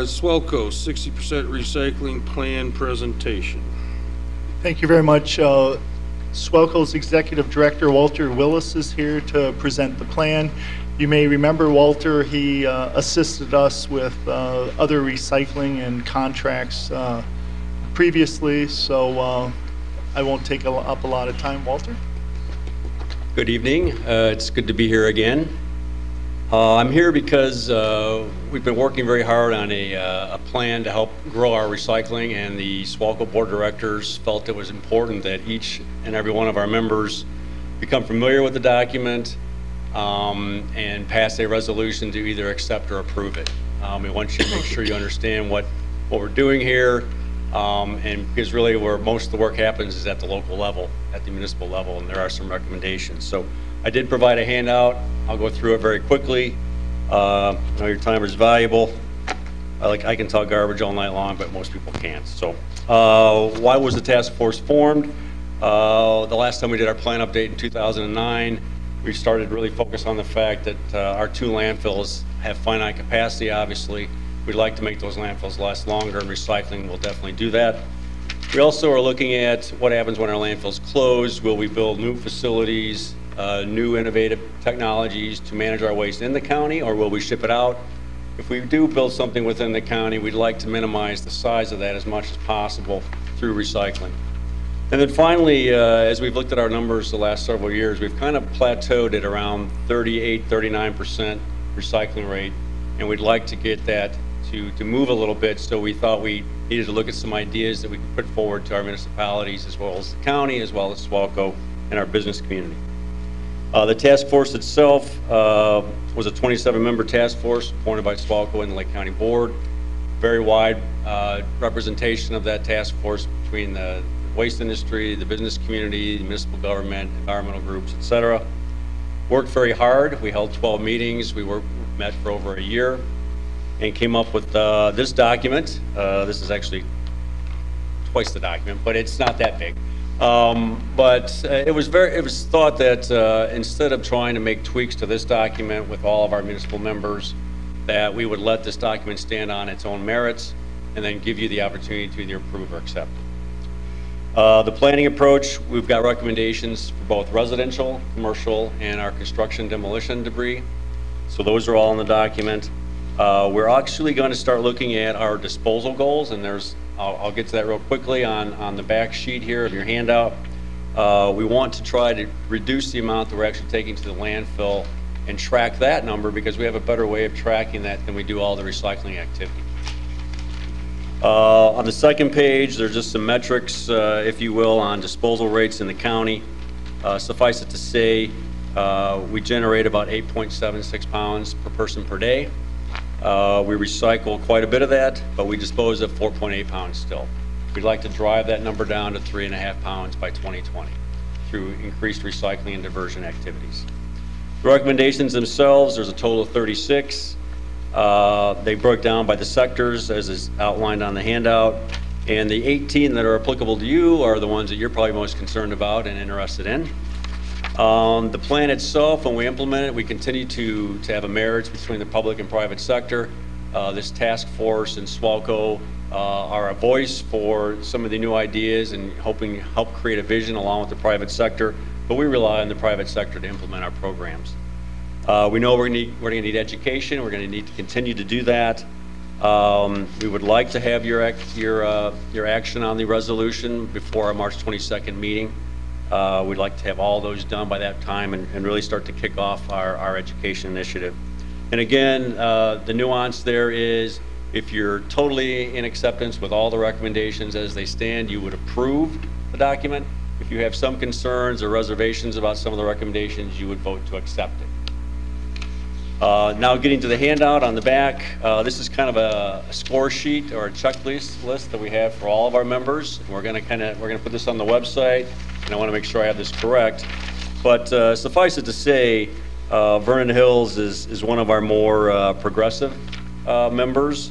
SWALCO 60% recycling plan presentation. Thank you very much. SWALCO's Executive Director Walter Willis is here to present the plan. You may remember Walter, he assisted us with other recycling and contracts previously, so I won't take up a lot of time. Walter? Good evening. It's good to be here again. I'm here because we've been working very hard on a plan to help grow our recycling, and the SWALCO Board of Directors felt it was important that each and every one of our members become familiar with the document and pass a resolution to either accept or approve it. We want you to make sure you understand what we're doing here, and because really where most of the work happens is at the local level, at the municipal level, and there are some recommendations. So I did provide a handout. I'll go through it very quickly. I know your time is valuable. I can talk garbage all night long, but most people can't. So why was the task force formed? The last time we did our plan update in 2009, we started really focus on the fact that our 2 landfills have finite capacity, obviously. We'd like to make those landfills last longer, and recycling will definitely do that. We also are looking at what happens when our landfills close. Will we build new facilities, new innovative technologies to manage our waste in the county, or will we ship it out? If we do build something within the county, we'd like to minimize the size of that as much as possible through recycling. And then finally, as we've looked at our numbers the last several years, we've kind of plateaued at around 38, 39% recycling rate, and we'd like to get that to move a little bit, so we thought we needed to look at some ideas that we could put forward to our municipalities as well as the county, as well as SWALCO and our business community. The task force itself was a 27-member task force appointed by SWALCO and the Lake County Board. Very wide representation of that task force between the waste industry, the business community, the municipal government, environmental groups, etc. Worked very hard. We held 12 meetings. We met for over a year and came up with this document. This is actually twice the document, but it's not that big. But it was thought that instead of trying to make tweaks to this document with all of our municipal members, that we would let this document stand on its own merits and then give you the opportunity to either approve or accept it. The planning approach, we've got recommendations for both residential, commercial, and our construction demolition debris. So those are all in the document. We're actually going to start looking at our disposal goals, and I'll get to that real quickly on the back sheet here of your handout. We want to try to reduce the amount that we're actually taking to the landfill and track that number, because we have a better way of tracking that than we do all the recycling activity. On the second page, there's just some metrics, if you will, on disposal rates in the county. Suffice it to say, we generate about 8.76 pounds per person per day. We recycle quite a bit of that, but we dispose of 4.8 pounds still. We'd like to drive that number down to 3.5 pounds by 2020 through increased recycling and diversion activities. The recommendations themselves, there's a total of 36. They broke down by the sectors as is outlined on the handout, and the 18 that are applicable to you are the ones that you're probably most concerned about and interested in. The plan itself, when we implement it, we continue to have a marriage between the public and private sector. This task force and SWALCO are a voice for some of the new ideas and helping help create a vision along with the private sector, but we rely on the private sector to implement our programs. We know we're going to need education. We're going to need to continue to do that. We would like to have your action on the resolution before our March 22nd meeting. We'd like to have all those done by that time and really start to kick off our education initiative. And again, the nuance there is if you're totally in acceptance with all the recommendations as they stand, you would approve the document. If you have some concerns or reservations about some of the recommendations, you would vote to accept it. Now getting to the handout on the back, this is kind of a score sheet or a checklist that we have for all of our members. We're going to put this on the website, and I want to make sure I have this correct. But suffice it to say, Vernon Hills is one of our more progressive members.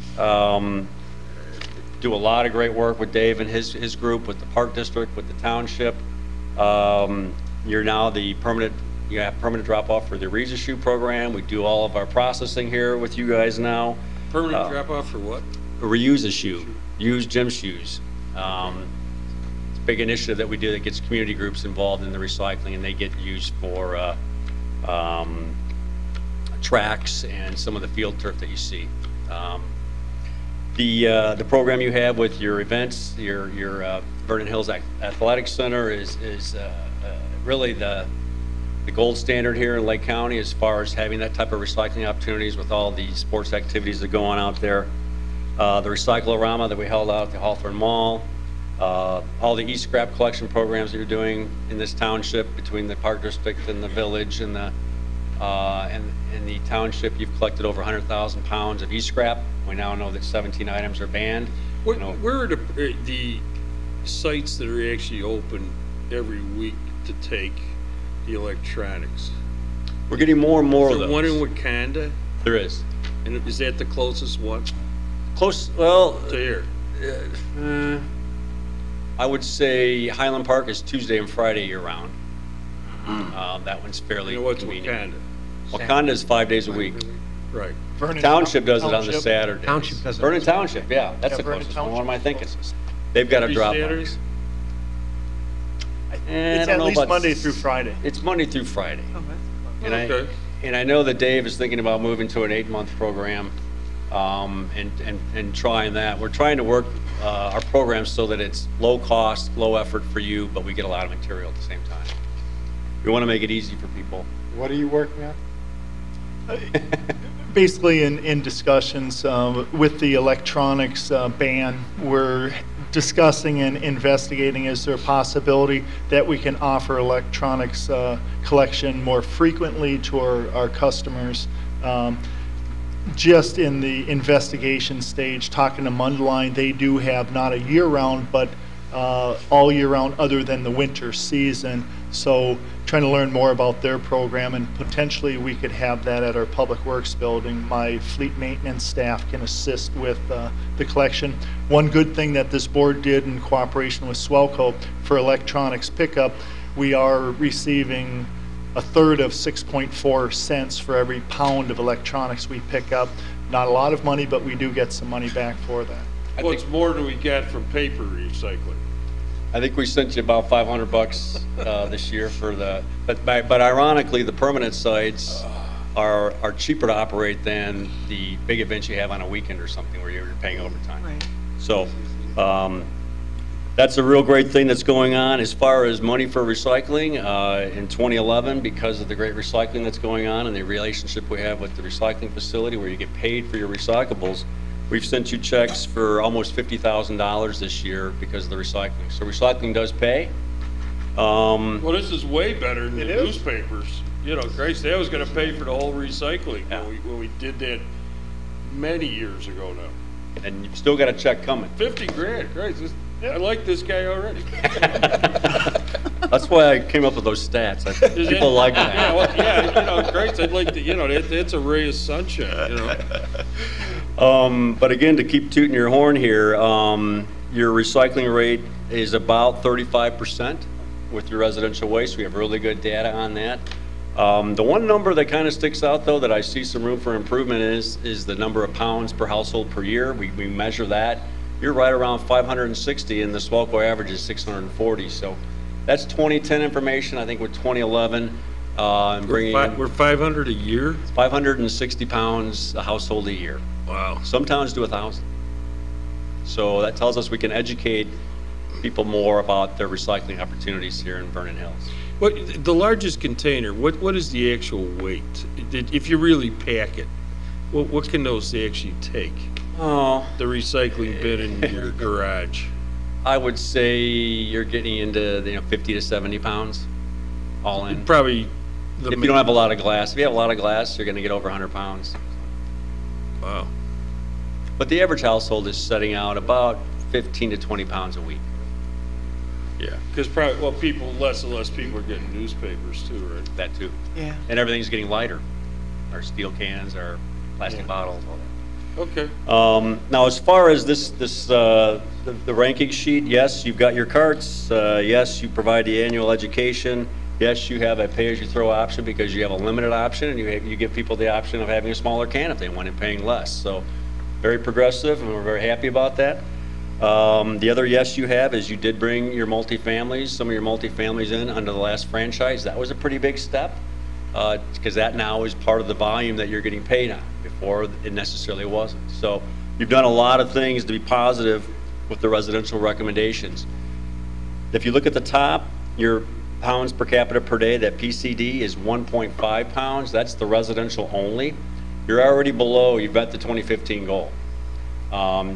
Do a lot of great work with Dave and his group, with the Park District, with the township. You're now the permanent. You have permanent drop-off for the reissue program. We do all of our processing here with you guys now. Permanent drop-off for what? reuse a shoe, use gym shoes. It's a big initiative that we do that gets community groups involved in the recycling, and they get used for tracks and some of the field turf that you see. The program you have with your events, your Vernon Hills Athletic Center is really the gold standard here in Lake County as far as having that type of recycling opportunities with all the sports activities that go on out there. The Recycle-O-Rama that we held out at the Hawthorne Mall, all the e-scrap collection programs that you're doing in this township between the Park District and the village and the township. You've collected over 100,000 pounds of e-scrap. We now know that 17 items are banned. Where are the sites that are actually open every week to take the electronics? We're getting more and more Is of there those. one in Wakanda? There is. And is that the closest one Close, well, to here? I would say Highland Park is Tuesday and Friday year-round. That one's fairly You know what's convenient. Wakanda? Wakanda is 5 days a week. Right. Vernon Township does it on the Township. Saturdays. Township does it. Vernon Township, yeah, that's Yeah, the Vernon closest one. What am I Township's thinking? closest. They've got a Every drop Saturday? box. It's at least Monday through Friday. It's Monday through Friday. And Okay. I know that Dave is thinking about moving to an 8-month program, and trying that. We're trying to work our program so that it's low cost, low effort for you, but we get a lot of material at the same time. We want to make it easy for people. What are you working on? Basically, in discussions with the electronics ban, we're discussing and investigating, is there a possibility that we can offer electronics collection more frequently to our customers? Just in the investigation stage, talking to Mundelein, they do have not a year-round, but all year round other than the winter season. So trying to learn more about their program, and potentially we could have that at our Public Works building. My fleet maintenance staff can assist with the collection. One good thing that this board did in cooperation with SWALCO for electronics pickup, we are receiving a third of 6.4 cents for every pound of electronics we pick up. Not a lot of money, but we do get some money back for that. What's more do we get from paper recycling? I think we sent you about $500 this year for the, but ironically, the permanent sites are cheaper to operate than the big events you have on a weekend or something where you're paying overtime. Right. So that's a real great thing that's going on. As far as money for recycling, in 2011, because of the great recycling that's going on and the relationship we have with the recycling facility where you get paid for your recyclables, we've sent you checks for almost $50,000 this year because of the recycling. So recycling does pay. Well, this is way better than the It is. newspapers. You know, Christ, they was gonna pay for the whole recycling Yeah. when we did that many years ago now. And you've still got a check coming. 50 grand, Christ, I like this guy already. That's why I came up with those stats. Is People it? like Yeah, that. well, yeah, you know, Christ, I'd like to, you know, that's a ray of sunshine, you know? But again, to keep tooting your horn here, your recycling rate is about 35% with your residential waste. We have really good data on that. The one number that kind of sticks out, though, that I see some room for improvement is the number of pounds per household per year. We measure that. You're right around 560, and the SWALCO average is 640. So that's 2010 information. I think with 2011, and bringing in We're 500 a year? 560 pounds a household a year. Wow. Some towns do 1,000. So that tells us we can educate people more about their recycling opportunities here in Vernon Hills. What, the largest container, what is the actual weight? If you really pack it, what can those actually take? Oh, The recycling bin in your garage? I would say you're getting into 50 to 70 pounds, all in. Probably. If you don't have a lot of glass. If you have a lot of glass, you're going to get over 100 pounds. Wow. But the average household is setting out about 15 to 20 pounds a week. Yeah, because probably, well, less and less people are getting newspapers too, right? That too. Yeah. And everything's getting lighter. Our steel cans, our plastic bottles, all that. Okay. Now, as far as the ranking sheet, yes, you've got your carts. Yes, you provide the annual education. Yes, you have a pay-as-you-throw option because you have a limited option, and you give people the option of having a smaller can if they want and paying less. So very progressive, and we're very happy about that. The other yes you have is you did bring your multifamilies, some of your multifamilies in under the last franchise. That was a pretty big step, because that now is part of the volume that you're getting paid on. Before, it necessarily wasn't. So you've done a lot of things to be positive with the residential recommendations. If you look at the top, your pounds per capita per day, that PCD is 1.5 pounds. That's the residential only. You're already below, you've got the 2015 goal. By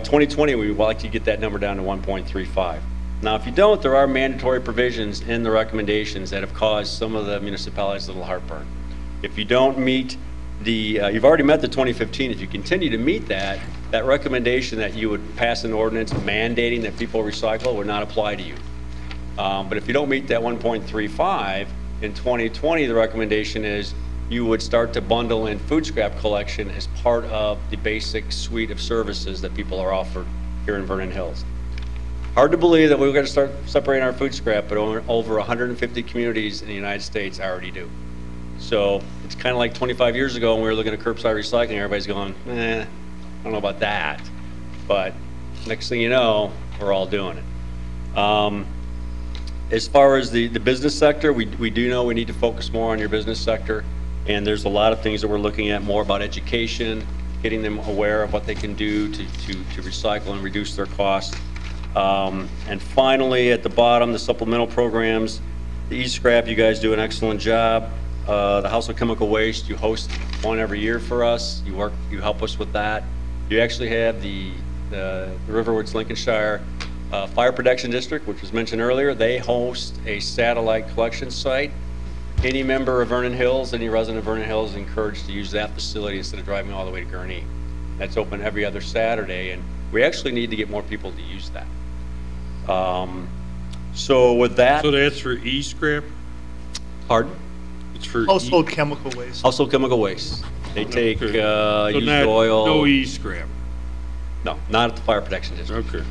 2020, we would like to get that number down to 1.35. Now, if you don't, there are mandatory provisions in the recommendations that have caused some of the municipalities a little heartburn. If you don't meet the, you've already met the 2015, if you continue to meet that, that recommendation that you would pass an ordinance mandating that people recycle would not apply to you. But if you don't meet that 1.35, in 2020, the recommendation is you would start to bundle in food scrap collection as part of the basic suite of services that people are offered here in Vernon Hills. Hard to believe that we're going to start separating our food scrap, but over 150 communities in the United States already do. So it's kind of like 25 years ago when we were looking at curbside recycling, everybody's going, I don't know about that. But next thing you know, we're all doing it. As far as the business sector, we do know we need to focus more on your business sector. And there's a lot of things that we're looking at more about education, getting them aware of what they can do to recycle and reduce their costs. And finally, at the bottom, the supplemental programs, the e-scrap, you guys do an excellent job. The household chemical waste, you host one every year for us. You help us with that. You actually have the Riverwoods Lincolnshire Fire Protection District, which was mentioned earlier. They host a satellite collection site. Any member of Vernon Hills, any resident of Vernon Hills is encouraged to use that facility instead of driving all the way to Gurnee. That's open every other Saturday, and we actually need to get more people to use that. So with that. So that's for e-scrap? Pardon? It's for Household chemical waste. Household chemical waste. They take So used not, oil. no e-scrap? No, not at the Fire Protection District. Okay.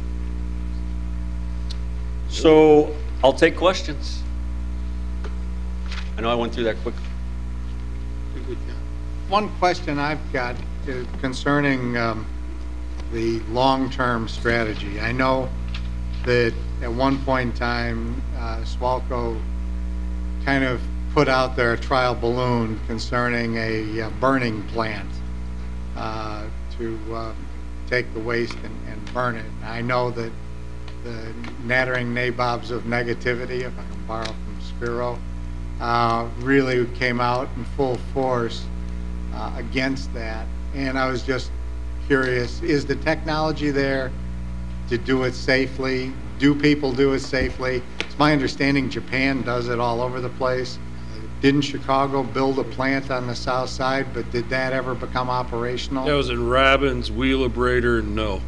So I'll take questions. I know I went through that quick. One question I've got is concerning the long-term strategy. I know that at one point in time, SWALCO kind of put out their trial balloon concerning a burning plant to take the waste and burn it. I know that the nattering nabobs of negativity, if I can borrow from Spiro, really came out in full force against that. And I was just curious, is the technology there to do it safely? Do people do it safely? It's my understanding Japan does it all over the place. Didn't Chicago build a plant on the south side, but did that ever become operational? That was in Robbins, Wheelabrator, no.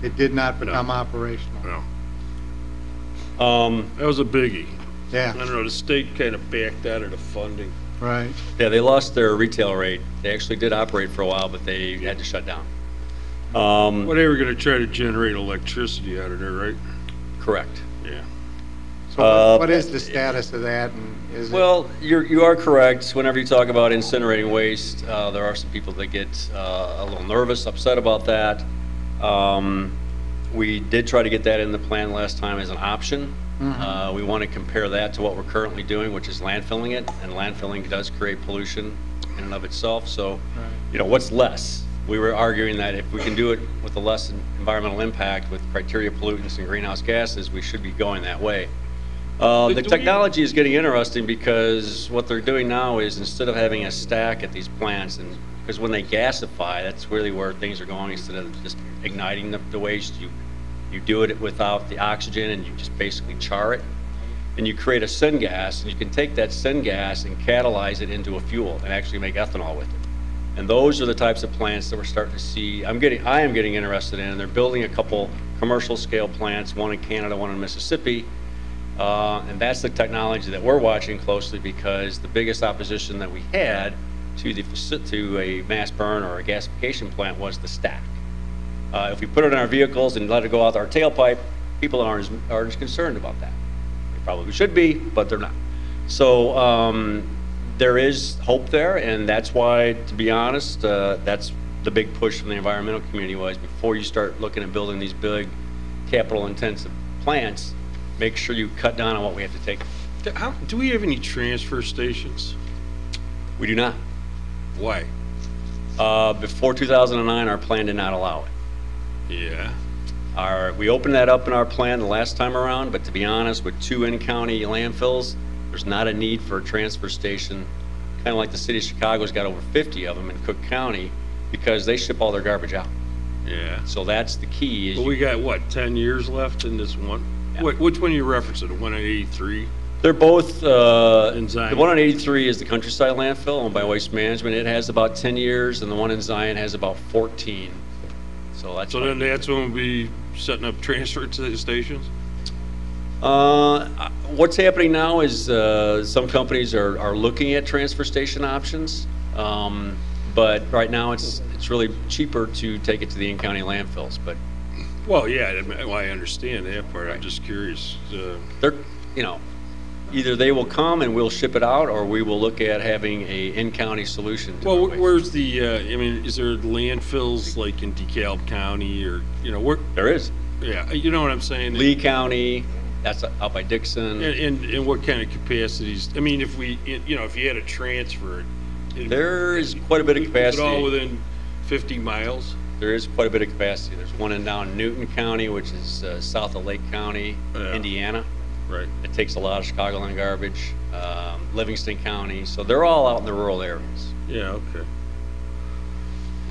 It did not become operational. No. That was a biggie. Yeah, I don't know, the state kind of backed out of the funding. right. Yeah, they lost their retail rate. They actually did operate for a while, but they had to shut down. Well, they were gonna try to generate electricity out of there, right? Correct. Yeah. So what is the status of that, and is it? Well, you are correct. Whenever you talk about incinerating waste, there are some people that get a little nervous, upset about that. We did try to get that in the plan last time as an option. We want to compare that to what we're currently doing, which is landfilling it, and landfilling does create pollution in and of itself. So, you know, what's less? We were arguing that if we can do it with a less environmental impact with criteria pollutants and greenhouse gases, we should be going that way. The technology is getting interesting because what they're doing now is instead of having a stack at these plants, and because when they gasify, that's really where things are going. Instead of just igniting the waste, you do it without the oxygen and you just basically char it. And you create a syngas, and you can take that syngas and catalyze it into a fuel and actually make ethanol with it. And those are the types of plants that we're starting to see. I am getting interested in. They're building a couple commercial scale plants, one in Canada, one in Mississippi. And that's the technology that we're watching closely, because the biggest opposition that we had to a mass burn or a gasification plant was the stack. If we put it in our vehicles and let it go out our tailpipe, people aren't as concerned about that. They probably should be, but they're not. So there is hope there, and that's why, to be honest, that's the big push from the environmental community was, before you start looking at building these big capital-intensive plants, make sure you cut down on what we have to take. Do we have any transfer stations? We do not. Why? Before 2009, our plan did not allow it. Yeah. We opened that up in our plan the last time around, but to be honest, with 2 in-county landfills, there's not a need for a transfer station, kind of like the city of Chicago's got over 50 of them in Cook County, because they ship all their garbage out. Yeah. So that's the key. Is Well, we got, what, 10 years left in this one? Yeah. Which one are you referencing, the one at 83? They're both, In Zion. the one on 83 is the Countryside landfill owned by Waste Management. It has about 10 years, and the one in Zion has about 14. So that's. So then that's when we'll be setting up transfer stations? What's happening now is some companies are looking at transfer station options, but right now it's really cheaper to take it to the in-county landfills. But Well, yeah, I understand that part. I'm just curious. they're, either they will come and we'll ship it out, or we will look at having a in-county solution. to Well, our waste. where's the, I mean, is there landfills like in DeKalb County or, where, There is yeah, you know what I'm saying? Lee County. That's out by Dixon. And what kind of capacities? I mean, if we, if you had a transfer. There is quite a bit of Is it all capacity. within 50 miles? There is quite a bit of capacity. There's one in down Newton County, which is south of Lake County, Yeah. Indiana. Right. It takes a lot of Chicagoland garbage. Livingston County. So they're all out in the rural areas. Yeah, okay.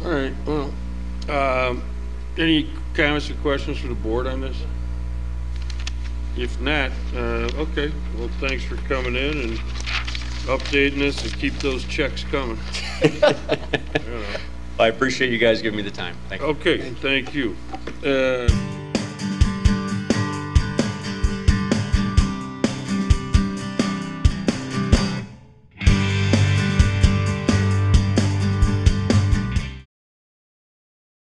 All right, well, any comments or questions for the board on this? If not, okay, well, thanks for coming in and updating us, and keep those checks coming. I appreciate you guys giving me the time. Thank you. Okay, thank you.